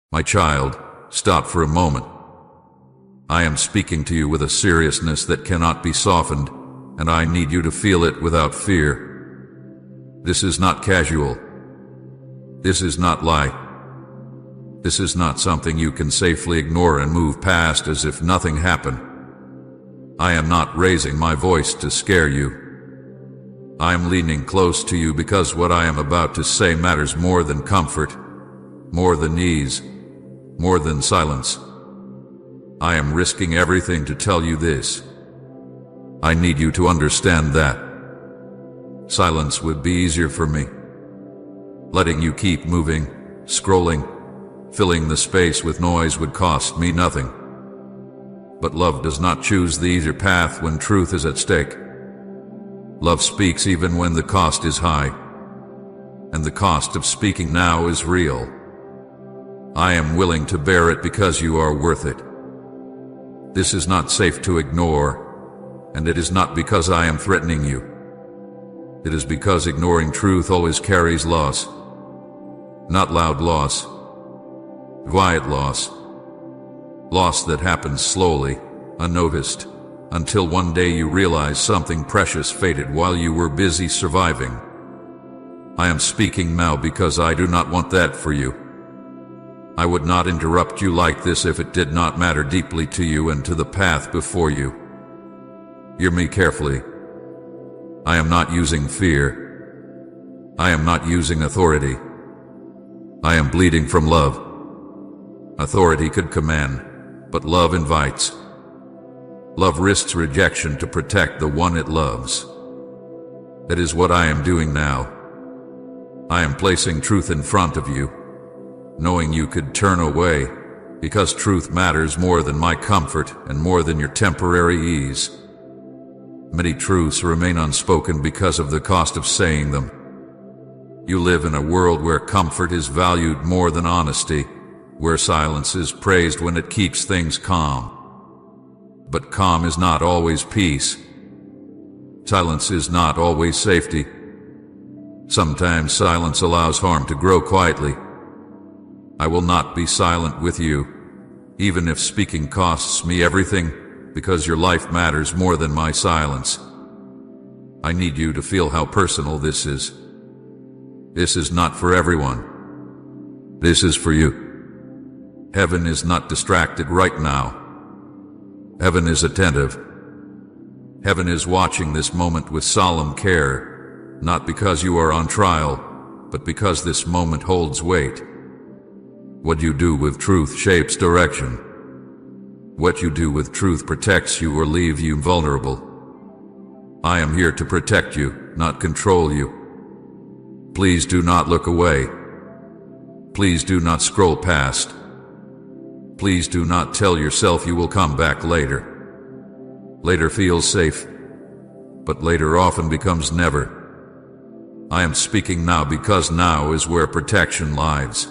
My child, stop for a moment. I am speaking to you with a seriousness that cannot be softened, and I need you to feel it without fear. This is not casual. This is not light. This is not something you can safely ignore and move past as if nothing happened. I am not raising my voice to scare you. I am leaning close to you because what I am about to say matters more than comfort, more than ease, more than silence. I am risking everything to tell you this. I need you to understand that. Silence would be easier for me. Letting you keep moving, scrolling, filling the space with noise would cost me nothing. But love does not choose the easier path when truth is at stake. Love speaks even when the cost is high, and the cost of speaking now is real. I am willing to bear it because you are worth it. This is not safe to ignore, and it is not because I am threatening you. It is because ignoring truth always carries loss. Not loud loss, quiet loss. Loss that happens slowly, unnoticed, until one day you realize something precious faded while you were busy surviving. I am speaking now because I do not want that for you. I would not interrupt you like this if it did not matter deeply to you and to the path before you. Hear me carefully. I am not using fear. I am not using authority. I am bleeding from love. Authority could command, but love invites. Love risks rejection to protect the one it loves. That is what I am doing now. I am placing truth in front of you, knowing you could turn away, because truth matters more than my comfort and more than your temporary ease. Many truths remain unspoken because of the cost of saying them. You live in a world where comfort is valued more than honesty, where silence is praised when it keeps things calm. But calm is not always peace. Silence is not always safety. Sometimes silence allows harm to grow quietly. I will not be silent with you, even if speaking costs me everything, because your life matters more than my silence. I need you to feel how personal this is. This is not for everyone. This is for you. Heaven is not distracted right now. Heaven is attentive. Heaven is watching this moment with solemn care, not because you are on trial, but because this moment holds weight. What you do with truth shapes direction. What you do with truth protects you or leaves you vulnerable. I am here to protect you, not control you. Please do not look away. Please do not scroll past. Please do not tell yourself you will come back later. Later feels safe, but later often becomes never. I am speaking now because now is where protection lies.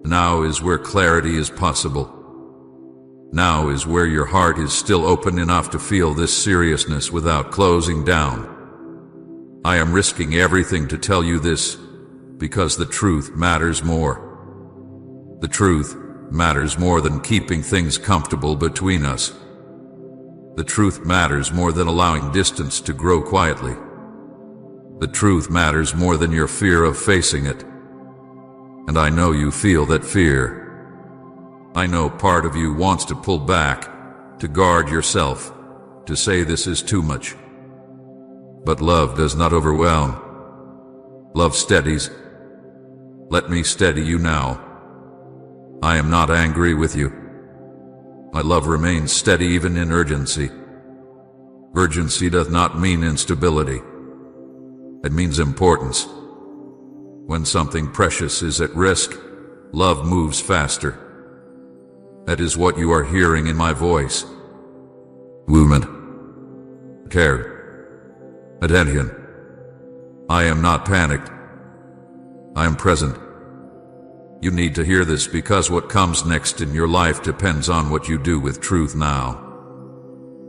Now is where clarity is possible. Now is where your heart is still open enough to feel this seriousness without closing down. I am risking everything to tell you this, because the truth matters more. The truth matters more than keeping things comfortable between us. The truth matters more than allowing distance to grow quietly. The truth matters more than your fear of facing it. And I know you feel that fear. I know part of you wants to pull back, to guard yourself, to say this is too much. But love does not overwhelm. Love steadies. Let me steady you now. I am not angry with you. My love remains steady even in urgency. Urgency does not mean instability. It means importance. When something precious is at risk, love moves faster. That is what you are hearing in my voice. Woman. Care. Attention. I am not panicked. I am present. You need to hear this because what comes next in your life depends on what you do with truth now.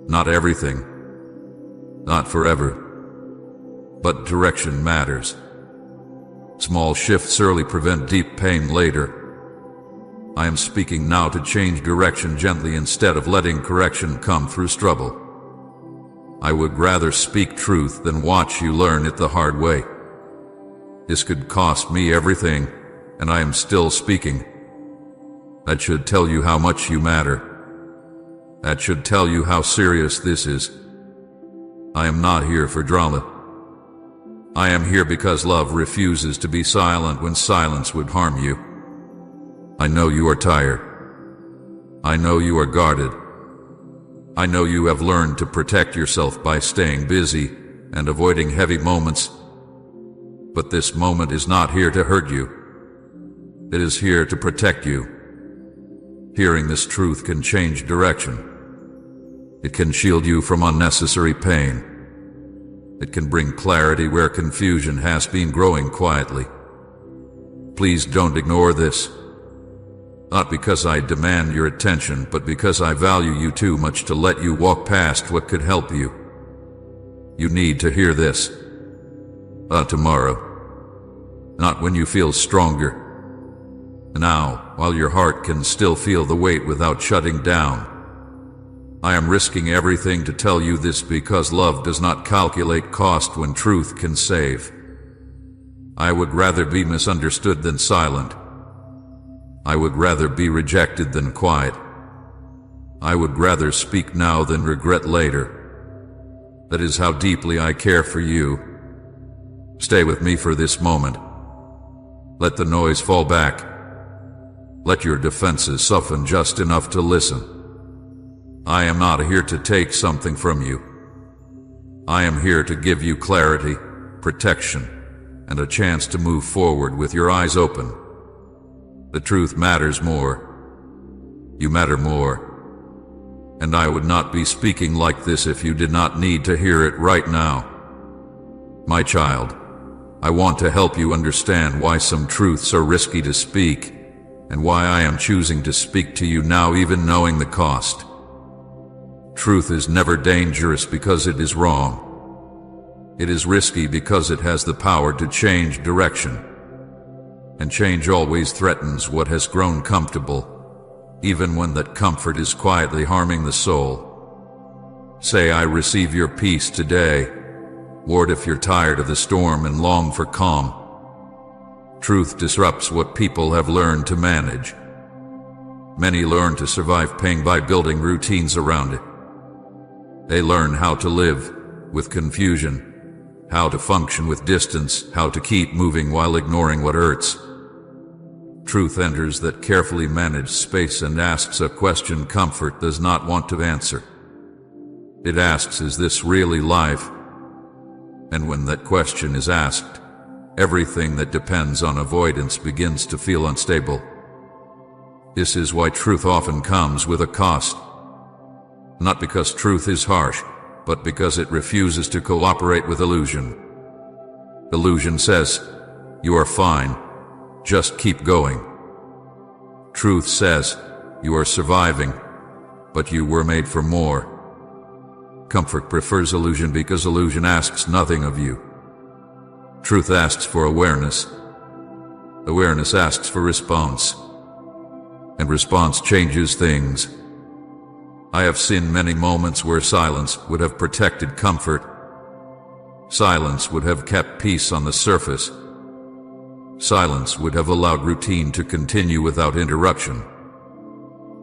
Not everything. Not forever. But direction matters. Small shifts early prevent deep pain later. I am speaking now to change direction gently instead of letting correction come through struggle. I would rather speak truth than watch you learn it the hard way. This could cost me everything, and I am still speaking. That should tell you how much you matter. That should tell you how serious this is. I am not here for drama. I am here because love refuses to be silent when silence would harm you. I know you are tired. I know you are guarded. I know you have learned to protect yourself by staying busy and avoiding heavy moments. But this moment is not here to hurt you. It is here to protect you. Hearing this truth can change direction. It can shield you from unnecessary pain. It can bring clarity where confusion has been growing quietly. Please don't ignore this. Not because I demand your attention, but because I value you too much to let you walk past what could help you. You need to hear this. Tomorrow. Not when you feel stronger. Now, while your heart can still feel the weight without shutting down. I am risking everything to tell you this because love does not calculate cost when truth can save. I would rather be misunderstood than silent. I would rather be rejected than quiet. I would rather speak now than regret later. That is how deeply I care for you. Stay with me for this moment. Let the noise fall back. Let your defenses soften just enough to listen. I am not here to take something from you. I am here to give you clarity, protection, and a chance to move forward with your eyes open. The truth matters more. You matter more. And I would not be speaking like this if you did not need to hear it right now. My child, I want to help you understand why some truths are risky to speak, and why I am choosing to speak to you now even knowing the cost. Truth is never dangerous because it is wrong. It is risky because it has the power to change direction. And change always threatens what has grown comfortable, even when that comfort is quietly harming the soul. Say, I receive your peace today. Ward if you're tired of the storm and long for calm. Truth disrupts what people have learned to manage. Many learn to survive pain by building routines around it. They learn how to live with confusion, how to function with distance, how to keep moving while ignoring what hurts. Truth enters that carefully managed space and asks a question comfort does not want to answer. It asks, is this really life? And when that question is asked, everything that depends on avoidance begins to feel unstable. This is why truth often comes with a cost. Not because truth is harsh, but because it refuses to cooperate with illusion. Illusion says, you are fine, just keep going. Truth says, you are surviving, but you were made for more. Comfort prefers illusion because illusion asks nothing of you. Truth asks for awareness. Awareness asks for response. And response changes things. I have seen many moments where silence would have protected comfort. Silence would have kept peace on the surface. Silence would have allowed routine to continue without interruption.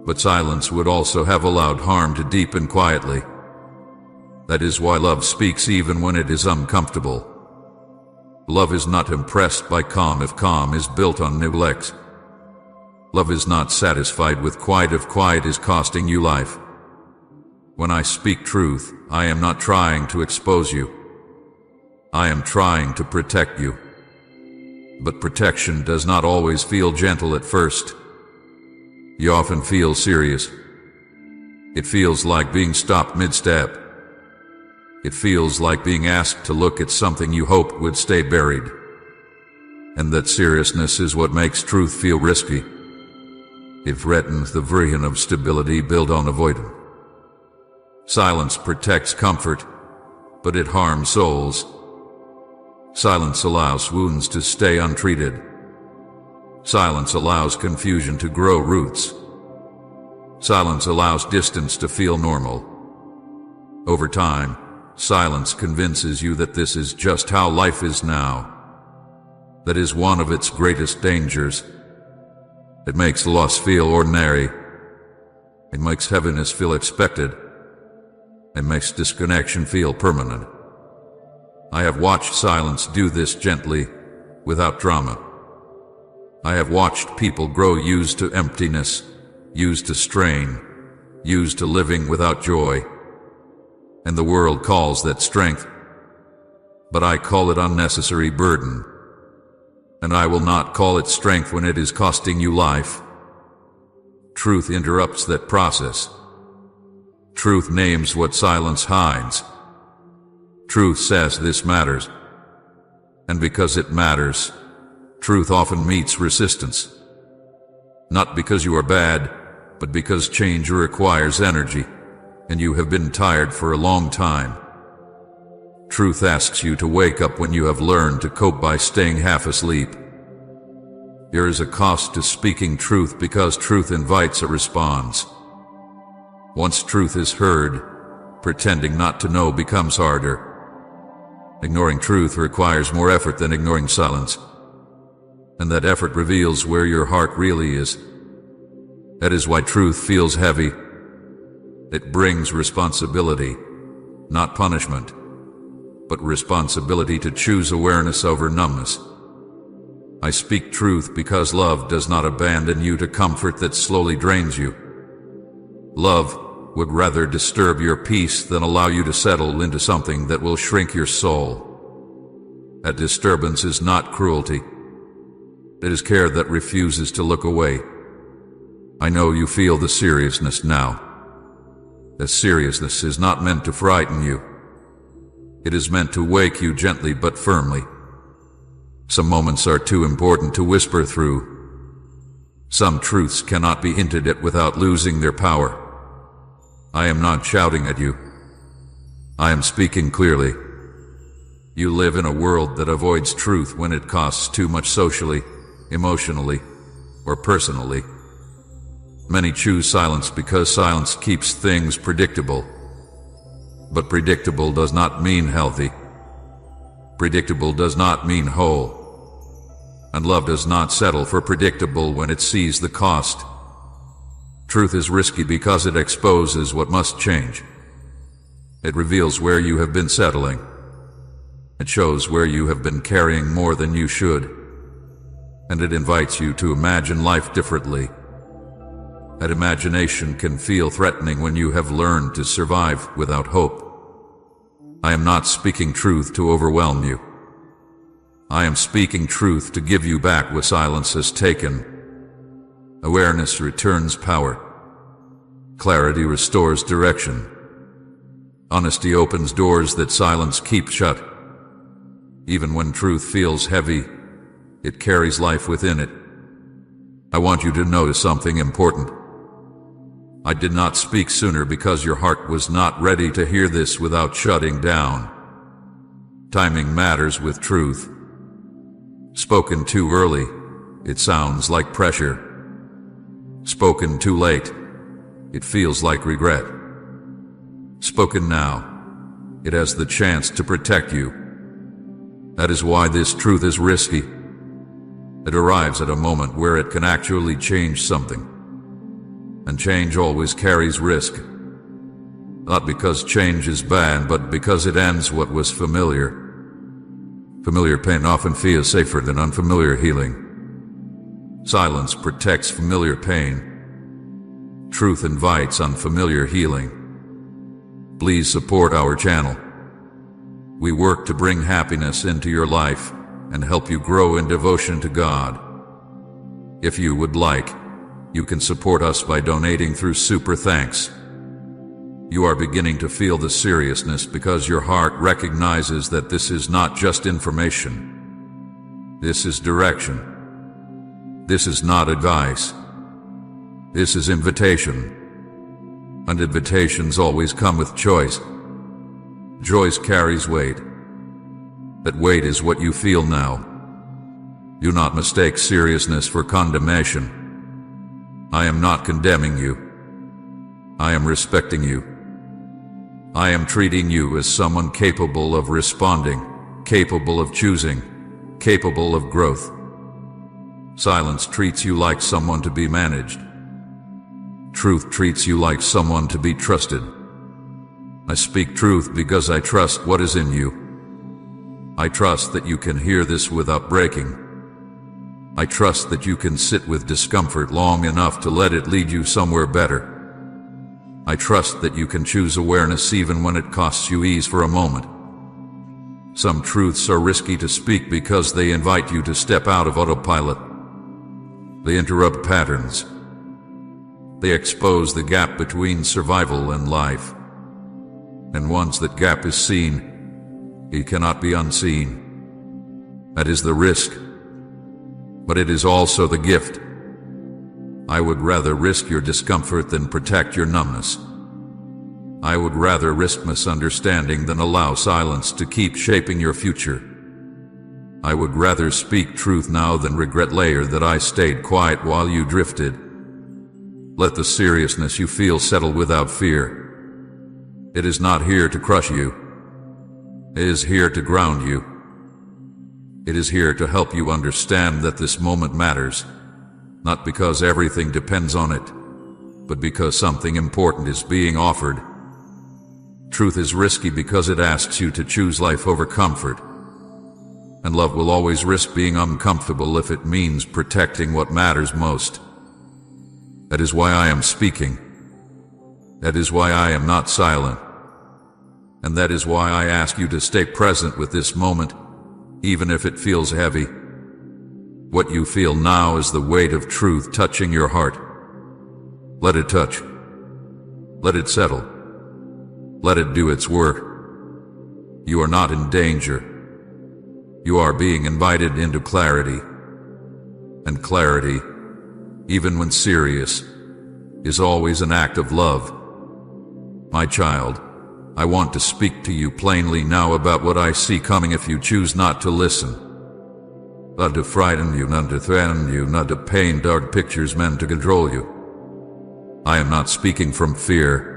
But silence would also have allowed harm to deepen quietly. That is why love speaks even when it is uncomfortable. Love is not impressed by calm if calm is built on neglect. Love is not satisfied with quiet if quiet is costing you life. When I speak truth, I am not trying to expose you. I am trying to protect you. But protection does not always feel gentle at first. You often feel serious. It feels like being stopped mid-step. It feels like being asked to look at something you hoped would stay buried. And that seriousness is what makes truth feel risky. It threatens the version of stability built on avoidance. Silence protects comfort, but it harms souls. Silence allows wounds to stay untreated. Silence allows confusion to grow roots. Silence allows distance to feel normal. Over time, silence convinces you that this is just how life is now. That is one of its greatest dangers. It makes loss feel ordinary. It makes heaviness feel expected. It makes disconnection feel permanent. I have watched silence do this gently, without drama. I have watched people grow used to emptiness, used to strain, used to living without joy. And the world calls that strength, but I call it unnecessary burden. And I will not call it strength when it is costing you life. Truth interrupts that process. Truth names what silence hides. Truth says this matters. And because it matters, truth often meets resistance. Not because you are bad, but because change requires energy, and you have been tired for a long time. Truth asks you to wake up when you have learned to cope by staying half asleep. There is a cost to speaking truth because truth invites a response. Once truth is heard, pretending not to know becomes harder. Ignoring truth requires more effort than ignoring silence. And that effort reveals where your heart really is. That is why truth feels heavy. It brings responsibility, not punishment, but responsibility to choose awareness over numbness. I speak truth because love does not abandon you to comfort that slowly drains you. Love would rather disturb your peace than allow you to settle into something that will shrink your soul. That disturbance is not cruelty. It is care that refuses to look away. I know you feel the seriousness now. The seriousness is not meant to frighten you. It is meant to wake you gently but firmly. Some moments are too important to whisper through. Some truths cannot be hinted at without losing their power. I am not shouting at you. I am speaking clearly. You live in a world that avoids truth when it costs too much socially, emotionally, or personally. Many choose silence because silence keeps things predictable. But predictable does not mean healthy. Predictable does not mean whole. And love does not settle for predictable when it sees the cost. Truth is risky because it exposes what must change. It reveals where you have been settling. It shows where you have been carrying more than you should. And it invites you to imagine life differently. That imagination can feel threatening when you have learned to survive without hope. I am not speaking truth to overwhelm you. I am speaking truth to give you back what silence has taken. Awareness returns power. Clarity restores direction. Honesty opens doors that silence keeps shut. Even when truth feels heavy, it carries life within it. I want you to notice something important. I did not speak sooner because your heart was not ready to hear this without shutting down. Timing matters with truth. Spoken too early, it sounds like pressure. Spoken too late, it feels like regret. Spoken now, it has the chance to protect you. That is why this truth is risky. It arrives at a moment where it can actually change something. And change always carries risk. Not because change is bad, but because it ends what was familiar. Familiar pain often feels safer than unfamiliar healing. Silence protects familiar pain. Truth invites unfamiliar healing. Please support our channel. We work to bring happiness into your life and help you grow in devotion to God. If you would like, you can support us by donating through Super Thanks. You are beginning to feel the seriousness because your heart recognizes that this is not just information. This is direction. This is not advice. This is invitation. And invitations always come with choice. Choice carries weight. That weight is what you feel now. Do not mistake seriousness for condemnation. I am not condemning you. I am respecting you. I am treating you as someone capable of responding, capable of choosing, capable of growth. Silence treats you like someone to be managed. Truth treats you like someone to be trusted. I speak truth because I trust what is in you. I trust that you can hear this without breaking. I trust that you can sit with discomfort long enough to let it lead you somewhere better. I trust that you can choose awareness even when it costs you ease for a moment. Some truths are risky to speak because they invite you to step out of autopilot. They interrupt patterns. They expose the gap between survival and life. And once that gap is seen, it cannot be unseen. That is the risk. But it is also the gift. I would rather risk your discomfort than protect your numbness. I would rather risk misunderstanding than allow silence to keep shaping your future. I would rather speak truth now than regret later that I stayed quiet while you drifted. Let the seriousness you feel settle without fear. It is not here to crush you. It is here to ground you. It is here to help you understand that this moment matters, not because everything depends on it, but because something important is being offered. Truth is risky because it asks you to choose life over comfort. And love will always risk being uncomfortable if it means protecting what matters most. That is why I am speaking. That is why I am not silent. And that is why I ask you to stay present with this moment, even if it feels heavy. What you feel now is the weight of truth touching your heart. Let it touch. Let it settle. Let it do its work. You are not in danger. You are being invited into clarity. And clarity, even when serious, is always an act of love. My child, I want to speak to you plainly now about what I see coming if you choose not to listen. Not to frighten you, not to threaten you, not to paint dark pictures meant to control you. I am not speaking from fear.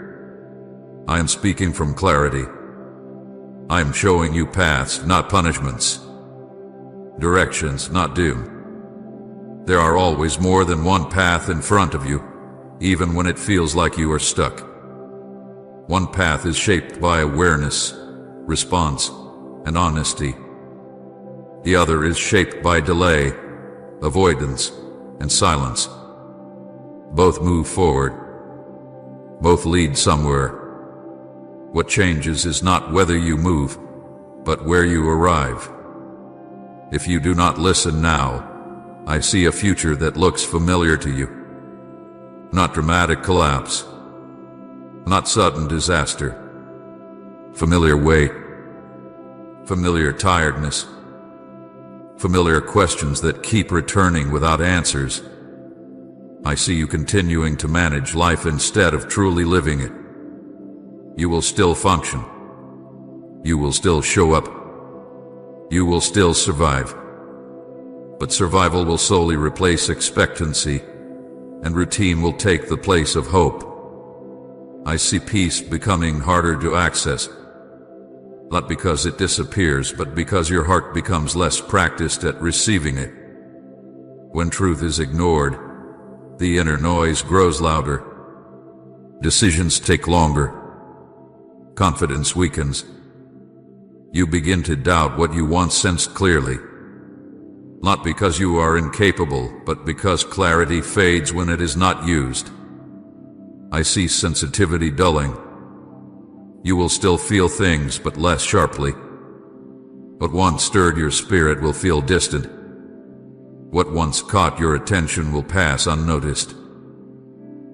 I am speaking from clarity. I am showing you paths, not punishments. Directions, not doom. There are always more than one path in front of you, even when it feels like you are stuck. One path is shaped by awareness, response, and honesty. The other is shaped by delay, avoidance, and silence. Both move forward. Both lead somewhere. What changes is not whether you move, but where you arrive. If you do not listen now, I see a future that looks familiar to you. Not dramatic collapse. Not sudden disaster. Familiar weight. Familiar tiredness. Familiar questions that keep returning without answers. I see you continuing to manage life instead of truly living it. You will still function. You will still show up. You will still survive. But survival will slowly replace expectancy, and routine will take the place of hope. I see peace becoming harder to access, not because it disappears, but because your heart becomes less practiced at receiving it. When truth is ignored, the inner noise grows louder. Decisions take longer. Confidence weakens. You begin to doubt what you once sensed clearly. Not because you are incapable, but because clarity fades when it is not used. I see sensitivity dulling. You will still feel things, but less sharply. What once stirred your spirit will feel distant. What once caught your attention will pass unnoticed.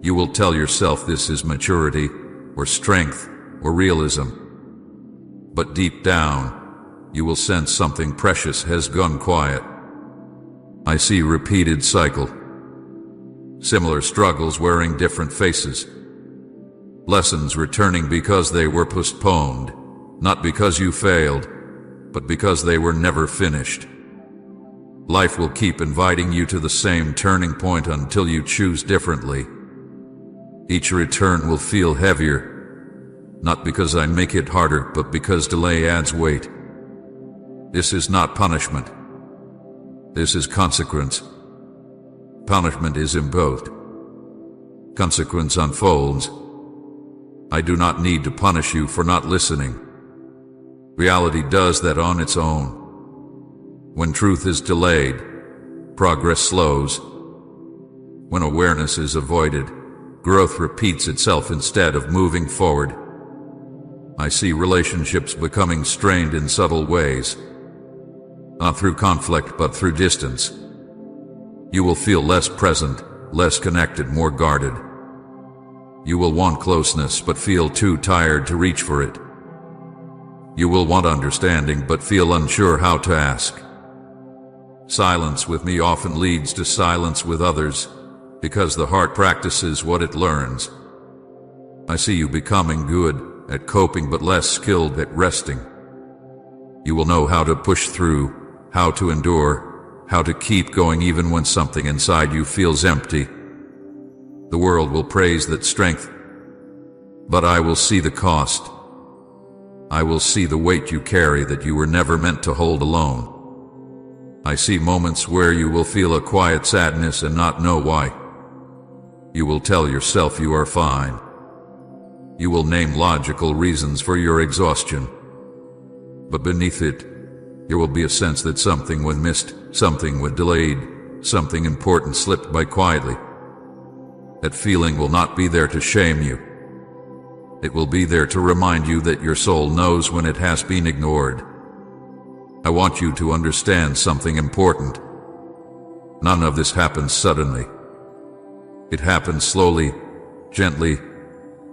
You will tell yourself this is maturity, or strength, or realism. But deep down, you will sense something precious has gone quiet. I see repeated cycle. Similar struggles wearing different faces. Lessons returning because they were postponed, not because you failed, but because they were never finished. Life will keep inviting you to the same turning point until you choose differently. Each return will feel heavier, not because I make it harder, but because delay adds weight. This is not punishment. This is consequence. Punishment is imposed. Consequence unfolds. I do not need to punish you for not listening. Reality does that on its own. When truth is delayed, progress slows. When awareness is avoided, growth repeats itself instead of moving forward. I see relationships becoming strained in subtle ways, not through conflict but through distance. You will feel less present, less connected, more guarded. You will want closeness but feel too tired to reach for it. You will want understanding but feel unsure how to ask. Silence with me often leads to silence with others, because the heart practices what it learns. I see you becoming good at coping but less skilled at resting. You will know how to push through, how to endure, how to keep going even when something inside you feels empty. The world will praise that strength, but I will see the cost. I will see the weight you carry that you were never meant to hold alone. I see moments where you will feel a quiet sadness and not know why. You will tell yourself you are fine. You will name logical reasons for your exhaustion. But beneath it, there will be a sense that something was missed, something was delayed, something important slipped by quietly. That feeling will not be there to shame you. It will be there to remind you that your soul knows when it has been ignored. I want you to understand something important. None of this happens suddenly. It happens slowly, gently,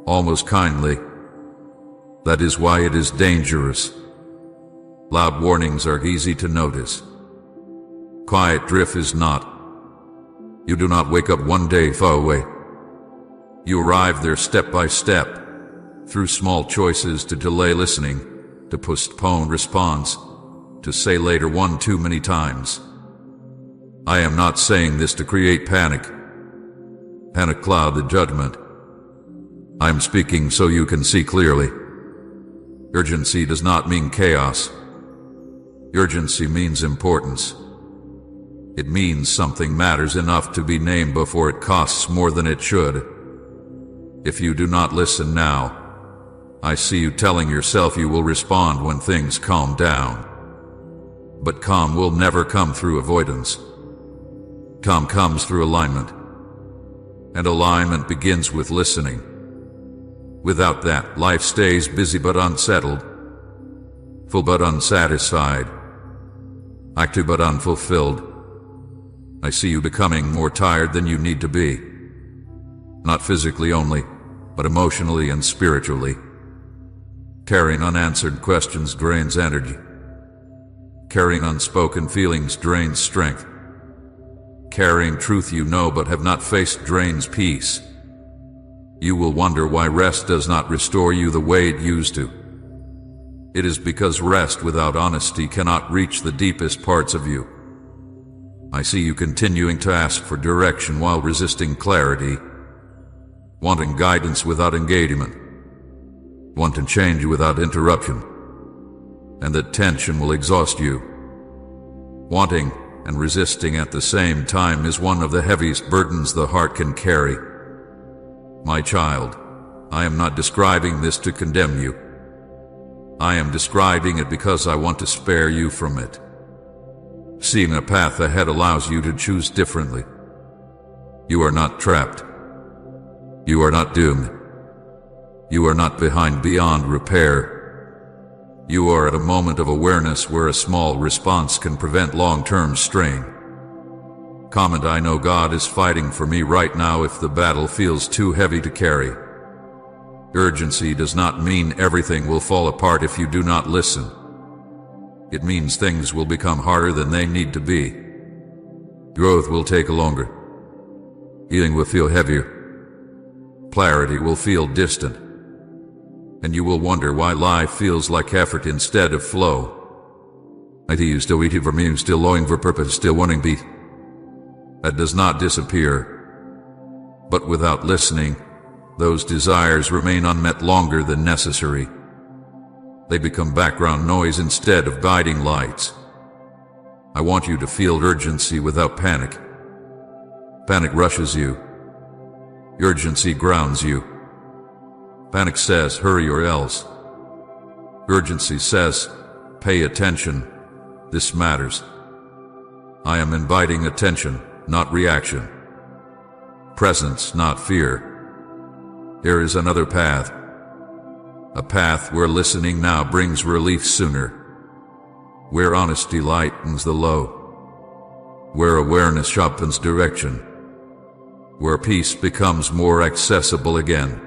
almost kindly. That is why it is dangerous. Loud warnings are easy to notice. Quiet drift is not. You do not wake up one day far away. You arrive there step by step, through small choices to delay listening, to postpone response, to say later one too many times. I am not saying this to create panic. Panic cloud the judgment. I am speaking so you can see clearly. Urgency does not mean chaos. Urgency means importance. It means something matters enough to be named before it costs more than it should. If you do not listen now, I see you telling yourself you will respond when things calm down. But calm will never come through avoidance. Calm comes through alignment. And alignment begins with listening. Without that, life stays busy but unsettled, full but unsatisfied, active but unfulfilled. I see you becoming more tired than you need to be. Not physically only, but emotionally and spiritually. Carrying unanswered questions drains energy. Carrying unspoken feelings drains strength. Carrying truth you know but have not faced drains peace. You will wonder why rest does not restore you the way it used to. It is because rest without honesty cannot reach the deepest parts of you. I see you continuing to ask for direction while resisting clarity, wanting guidance without engagement, wanting change without interruption, and that tension will exhaust you. Wanting and resisting at the same time is one of the heaviest burdens the heart can carry. My child, I am not describing this to condemn you. I am describing it because I want to spare you from it. Seeing a path ahead allows you to choose differently. You are not trapped. You are not doomed. You are not behind beyond repair. You are at a moment of awareness where a small response can prevent long-term strain. Comment: I know God is fighting for me right now if the battle feels too heavy to carry. Urgency does not mean everything will fall apart if you do not listen. It means things will become harder than they need to be. Growth will take longer. Healing will feel heavier. Clarity will feel distant. And you will wonder why life feels like effort instead of flow. IT still waiting for me, still longing for purpose, still wanting beat. That does not disappear. But without listening, those desires remain unmet longer than necessary. They become background noise instead of guiding lights. I want you to feel urgency without panic. Panic rushes you. Urgency grounds you. Panic says, hurry or else. Urgency says, pay attention. This matters. I am inviting attention, not reaction. Presence, not fear. There is another path. A path where listening now brings relief sooner. Where honesty lightens the load. Where awareness sharpens direction. Where peace becomes more accessible again.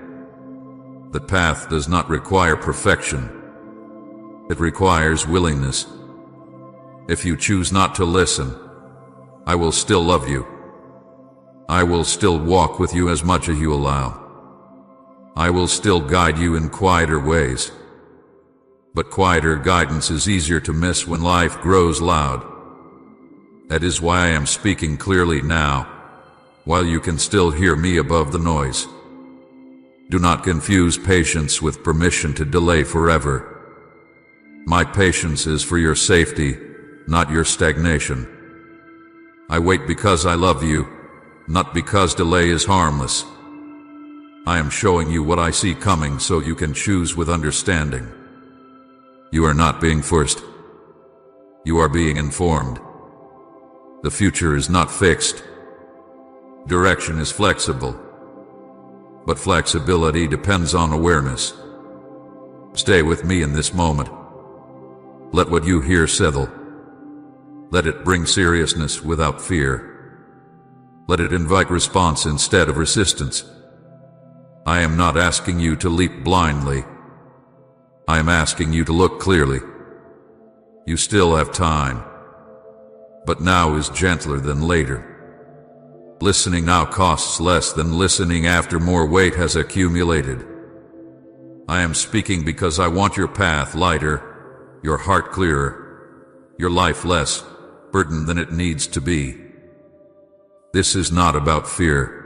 That path does not require perfection. It requires willingness. If you choose not to listen, I will still love you. I will still walk with you as much as you allow. I will still guide you in quieter ways. But quieter guidance is easier to miss when life grows loud. That is why I am speaking clearly now, while you can still hear me above the noise. Do not confuse patience with permission to delay forever. My patience is for your safety, not your stagnation. I wait because I love you, not because delay is harmless. I am showing you what I see coming so you can choose with understanding. You are not being forced. You are being informed. The future is not fixed. Direction is flexible. But flexibility depends on awareness. Stay with me in this moment. Let what you hear settle. Let it bring seriousness without fear. Let it invite response instead of resistance. I am not asking you to leap blindly. I am asking you to look clearly. You still have time. But now is gentler than later. Listening now costs less than listening after more weight has accumulated. I am speaking because I want your path lighter, your heart clearer, your life less burdened than it needs to be. This is not about fear.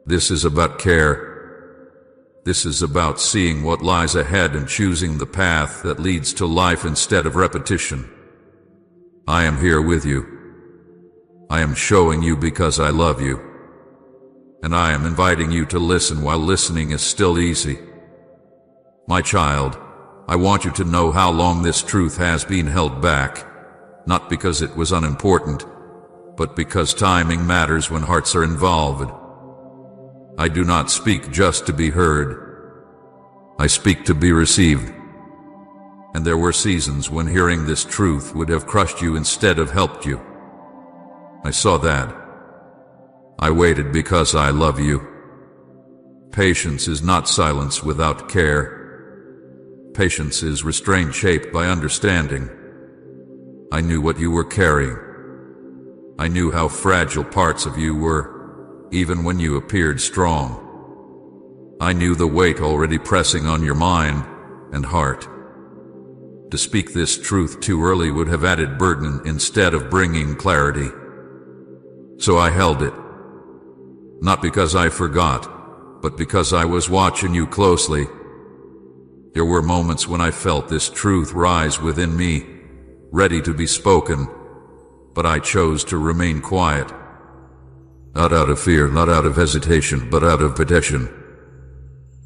This is about care. This is about seeing what lies ahead and choosing the path that leads to life instead of repetition. I am here with you. I am showing you because I love you. And I am inviting you to listen while listening is still easy. My child, I want you to know how long this truth has been held back, not because it was unimportant, but because timing matters when hearts are involved. I do not speak just to be heard. I speak to be received. And there were seasons when hearing this truth would have crushed you instead of helped you. I saw that. I waited because I love you. Patience is not silence without care. Patience is restraint shaped by understanding. I knew what you were carrying. I knew how fragile parts of you were, even when you appeared strong. I knew the weight already pressing on your mind and heart. To speak this truth too early would have added burden instead of bringing clarity. So I held it. Not because I forgot, but because I was watching you closely. There were moments when I felt this truth rise within me, ready to be spoken, but I chose to remain quiet. Not out of fear, not out of hesitation, but out of petition.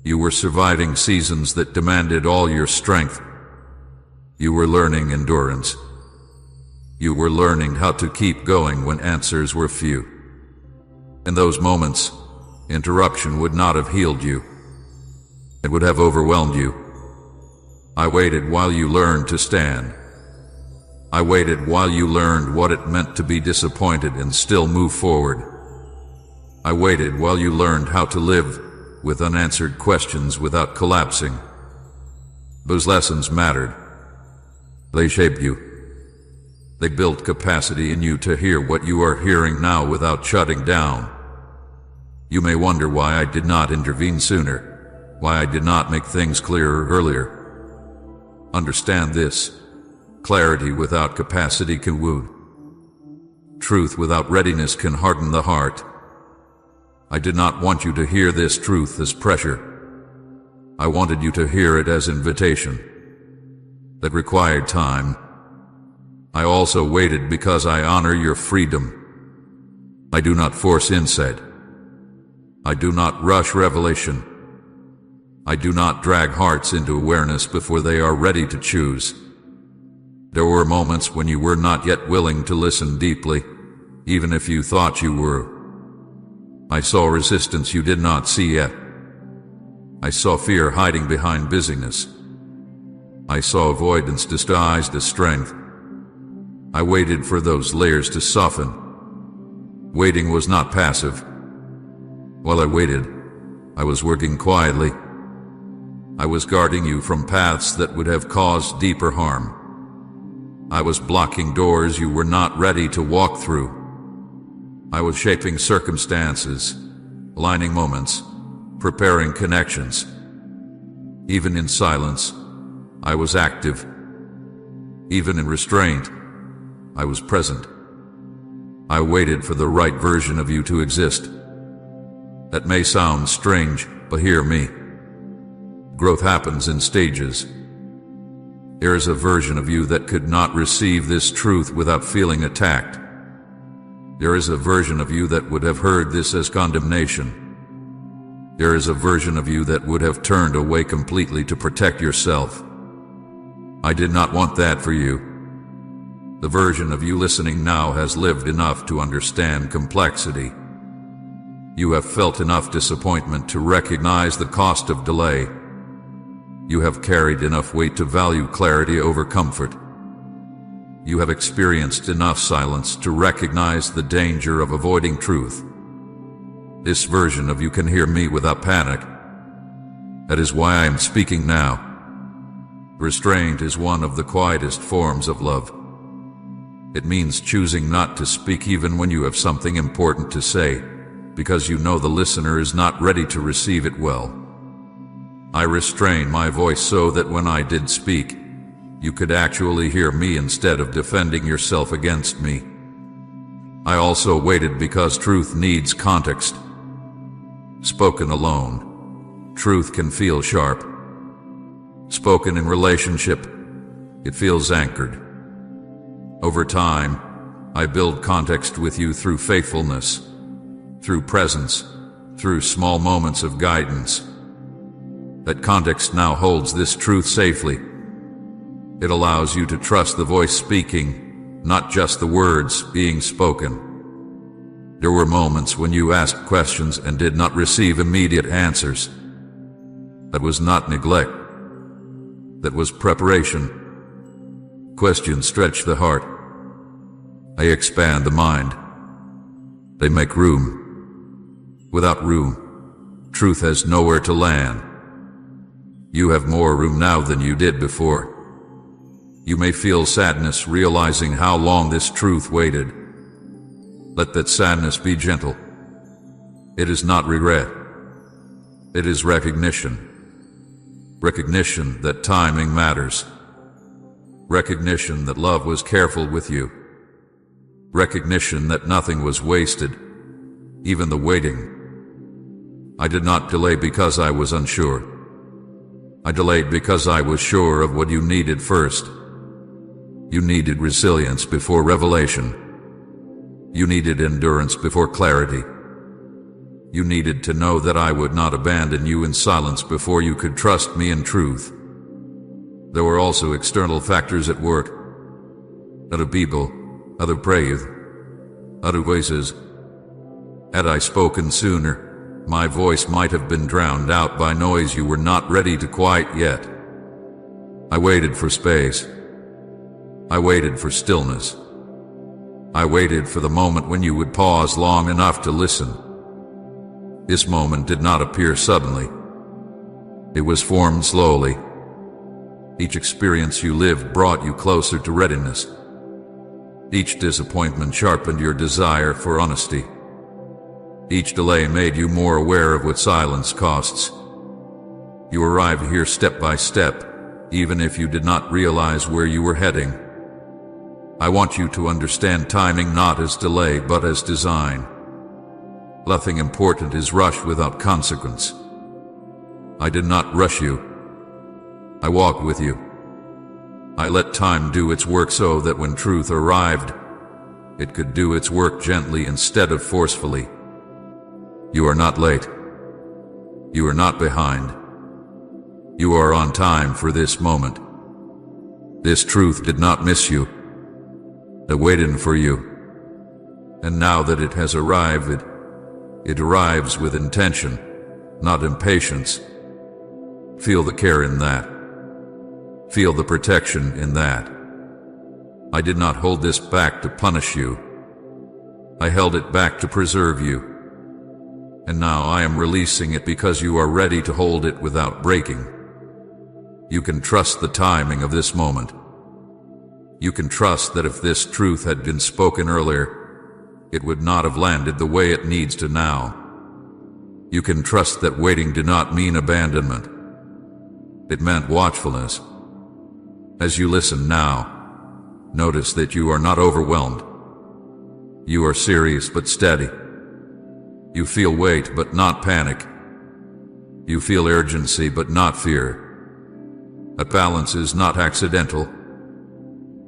You were surviving seasons that demanded all your strength. You were learning endurance. You were learning how to keep going when answers were few. In those moments, interruption would not have healed you. It would have overwhelmed you. I waited while you learned to stand. I waited while you learned what it meant to be disappointed and still move forward. I waited while you learned how to live with unanswered questions without collapsing. Those lessons mattered. They shaped you. They built capacity in you to hear what you are hearing now without shutting down. You may wonder why I did not intervene sooner, why I did not make things clearer earlier. Understand this. Clarity without capacity can wound. Truth without readiness can harden the heart. I did not want you to hear this truth as pressure. I wanted you to hear it as invitation. That required time. I also waited because I honor your freedom. I do not force insight. I do not rush revelation. I do not drag hearts into awareness before they are ready to choose. There were moments when you were not yet willing to listen deeply, even if you thought you were. I saw resistance you did not see yet. I saw fear hiding behind busyness. I saw avoidance disguised as strength. I waited for those layers to soften. Waiting was not passive. While I waited, I was working quietly. I was guarding you from paths that would have caused deeper harm. I was blocking doors you were not ready to walk through. I was shaping circumstances, aligning moments, preparing connections. Even in silence, I was active. Even in restraint, I was present. I waited for the right version of you to exist. That may sound strange, but hear me. Growth happens in stages. There is a version of you that could not receive this truth without feeling attacked. There is a version of you that would have heard this as condemnation. There is a version of you that would have turned away completely to protect yourself. I did not want that for you. The version of you listening now has lived enough to understand complexity. You have felt enough disappointment to recognize the cost of delay. You have carried enough weight to value clarity over comfort. You have experienced enough silence to recognize the danger of avoiding truth. This version of you can hear me without panic. That is why I am speaking now. Restraint is one of the quietest forms of love. It means choosing not to speak even when you have something important to say, because you know the listener is not ready to receive it well. I restrained my voice so that when I did speak, you could actually hear me instead of defending yourself against me. I also waited because truth needs context. Spoken alone, truth can feel sharp. Spoken in relationship, it feels anchored. Over time, I build context with you through faithfulness, through presence, through small moments of guidance. That context now holds this truth safely. It allows you to trust the voice speaking, not just the words being spoken. There were moments when you asked questions and did not receive immediate answers. That was not neglect. That was preparation. Questions stretch the heart. They expand the mind. They make room. Without room, truth has nowhere to land. You have more room now than you did before. You may feel sadness realizing how long this truth waited. Let that sadness be gentle. It is not regret. It is recognition. Recognition that timing matters. Recognition that love was careful with you. Recognition that nothing was wasted, even the waiting. I did not delay because I was unsure. I delayed because I was sure of what you needed first. You needed resilience before revelation. You needed endurance before clarity. You needed to know that I would not abandon you in silence before you could trust me in truth. There were also external factors at work. Other people, other praise, other voices. Had I spoken sooner, my voice might have been drowned out by noise you were not ready to quiet yet. I waited for space. I waited for stillness. I waited for the moment when you would pause long enough to listen. This moment did not appear suddenly. It was formed slowly. Each experience you lived brought you closer to readiness. Each disappointment sharpened your desire for honesty. Each delay made you more aware of what silence costs. You arrived here step by step, even if you did not realize where you were heading. I want you to understand timing not as delay but as design. Nothing important is rushed without consequence. I did not rush you. I walked with you. I let time do its work so that when truth arrived, it could do its work gently instead of forcefully. You are not late. You are not behind. You are on time for this moment. This truth did not miss you. It waited for you. And now that it has arrived, it arrives with intention, not impatience. Feel the care in that. Feel the protection in that. I did not hold this back to punish you. I held it back to preserve you. And now I am releasing it because you are ready to hold it without breaking. You can trust the timing of this moment. You can trust that if this truth had been spoken earlier, it would not have landed the way it needs to now. You can trust that waiting did not mean abandonment. It meant watchfulness. As you listen now, notice that you are not overwhelmed. You are serious but steady. You feel weight but not panic. You feel urgency but not fear. That balance is not accidental.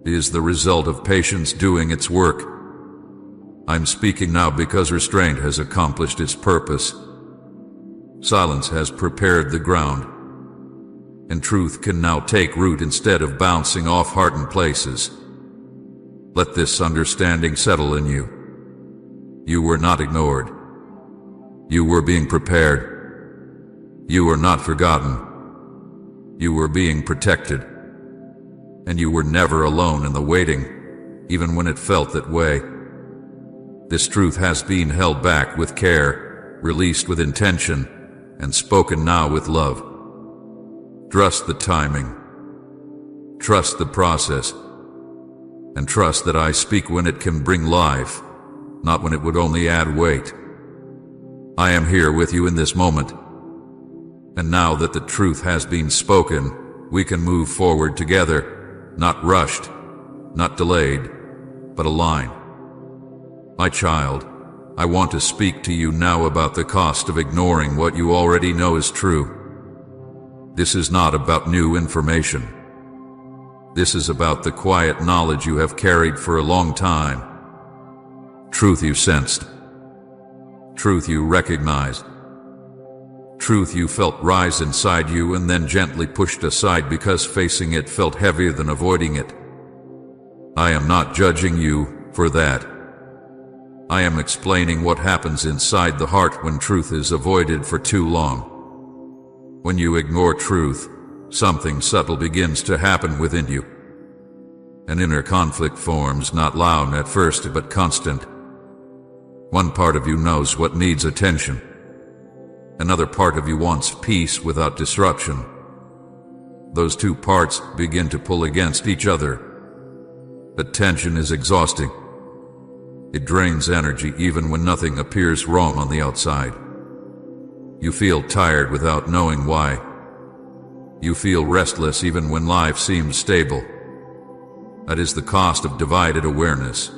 It is the result of patience doing its work. I'm speaking now because restraint has accomplished its purpose. Silence has prepared the ground, and truth can now take root instead of bouncing off hardened places. Let this understanding settle in you. You were not ignored. You were being prepared. You were not forgotten. You were being protected. And you were never alone in the waiting, even when it felt that way. This truth has been held back with care, released with intention, and spoken now with love. Trust the timing. Trust the process. And trust that I speak when it can bring life, not when it would only add weight. I am here with you in this moment. And now that the truth has been spoken, we can move forward together, not rushed, not delayed, but aligned. My child, I want to speak to you now about the cost of ignoring what you already know is true. This is not about new information. This is about the quiet knowledge you have carried for a long time. Truth you sensed. Truth you recognized. Truth you felt rise inside you and then gently pushed aside because facing it felt heavier than avoiding it. I am not judging you for that. I am explaining what happens inside the heart when truth is avoided for too long. When you ignore truth, something subtle begins to happen within you. An inner conflict forms, not loud at first but constant. One part of you knows what needs attention. Another part of you wants peace without disruption. Those two parts begin to pull against each other. The tension is exhausting. It drains energy even when nothing appears wrong on the outside. You feel tired without knowing why. You feel restless even when life seems stable. That is the cost of divided awareness.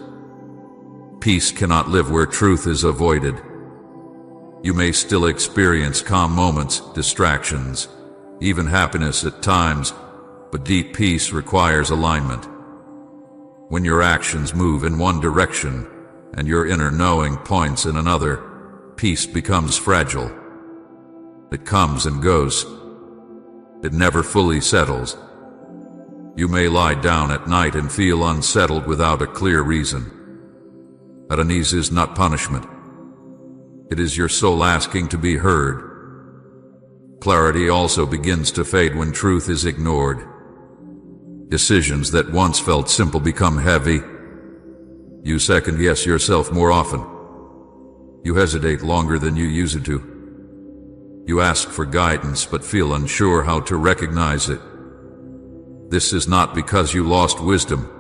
Peace cannot live where truth is avoided. You may still experience calm moments, distractions, even happiness at times, but deep peace requires alignment. When your actions move in one direction and your inner knowing points in another, peace becomes fragile. It comes and goes. It never fully settles. You may lie down at night and feel unsettled without a clear reason. That unease is not punishment. It is your soul asking to be heard. Clarity also begins to fade when truth is ignored. Decisions that once felt simple become heavy. You second-guess yourself more often. You hesitate longer than you used to. You ask for guidance but feel unsure how to recognize it. This is not because you lost wisdom.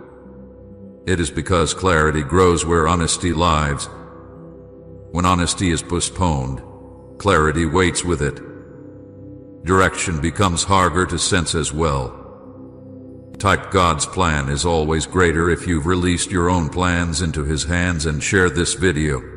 It is because clarity grows where honesty lives. When honesty is postponed, clarity waits with it. Direction becomes harder to sense as well. Type God's plan is always greater if you've released your own plans into His hands and share this video.